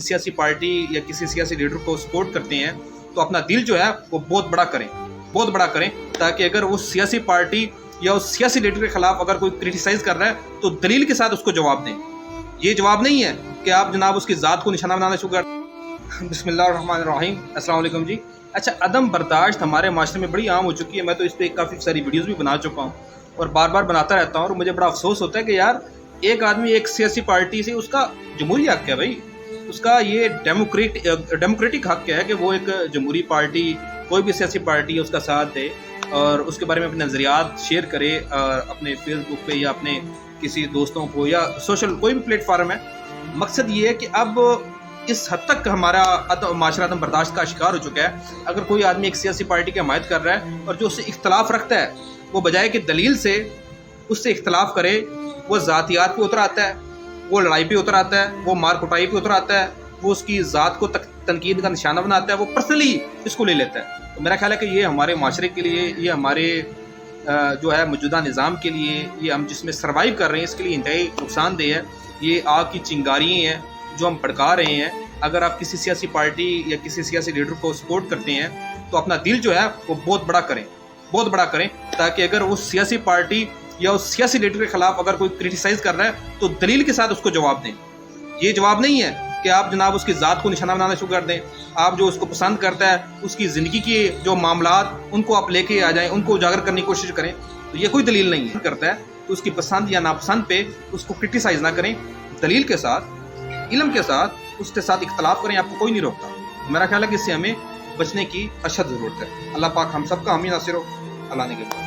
सियासी पार्टी या किसी सियासी लीडर को सपोर्ट करते हैं तो अपना दिल जो है वो बहुत बड़ा करें ताकि अगर वो सियासी पार्टी या उस सियासी लीडर के खिलाफ अगर कोई क्रिटिसाइज़ कर रहा है तो दलील के साथ उसको जवाब दें। ये जवाब नहीं है कि आप जनाब उसकी ज़ात को निशाना बनाना शुरू कर। बिस्मिल्लाहिर्रहमानिर्रहीम, अस्सलाम वालेकुम जी। अच्छा, अदम बर्दाश्त हमारे माशरे में बड़ी आम हो चुकी है। मैं तो इस पर काफ़ी सारी वीडियोज़ भी बना चुका हूँ और बार बार बनाता रहता हूँ और मुझे बड़ा अफसोस होता है कि यार एक आदमी एक सियासी पार्टी से, उसका जमहूरी हक है भाई, उसका ये डेमोक्रेटिक हक है कि वो एक जमहूरी पार्टी, कोई भी सियासी पार्टी है उसका साथ दे और उसके बारे में अपने नज़रियात शेयर करे अपने फेसबुक पे या अपने किसी दोस्तों को या सोशल कोई भी प्लेटफार्म है। मकसद ये है कि अब इस हद तक हमारा माशरा अदम बर्दाश्त का शिकार हो चुका है। अगर कोई आदमी एक सियासी पार्टी की हमायत कर रहा है और जो उससे इख्तलाफ रखता है वो बजाय कि दलील से उससे इख्तलाफ करे वो ज़ातियात पे उतर आता है, वो लड़ाई पे उतर आता है, वो मार कुटाई पे उतर आता है, वो उसकी ज़ात को तनकीद का निशाना बनाता है, वो पर्सनली इसको ले लेता है। तो मेरा ख्याल है कि ये हमारे माशरे के लिए, ये हमारे जो है मौजूदा निज़ाम के लिए, ये हम जिसमें सर्वाइव कर रहे हैं इसके लिए इंतहाई नुकसानदेह है। ये आग की चिंगारियाँ हैं जो हम भड़का रहे हैं। अगर आप किसी सियासी पार्टी या किसी सियासी लीडर को सपोर्ट करते हैं तो अपना दिल जो है वो बहुत बड़ा करें ताकि अगर वो सियासी पार्टी या उस सियासी लीडर के खिलाफ अगर कोई क्रिटिसाइज़ कर रहा है तो दलील के साथ उसको जवाब दें। ये जवाब नहीं है कि आप जनाब उसकी ज़ात को निशाना बनाना शुरू कर दें। आप जो उसको पसंद करता है, उसकी ज़िंदगी के जो मामलात उनको आप लेके आ जाएं, उनको उजागर करने की कोशिश करें। तो ये कोई दलील नहीं करता है तो उसकी पसंद या नापसंद पे उसको क्रिटिसाइज़ ना करें, दलील के साथ, इल्म के साथ उसके साथ इख्तलाफ करें, आपको कोई नहीं रोकता। मेरा ख्याल है कि इससे हमें बचने की अशद ज़रूरत है। अल्लाह पाक हम सबका हामी नासिर हो। अल्लाह ने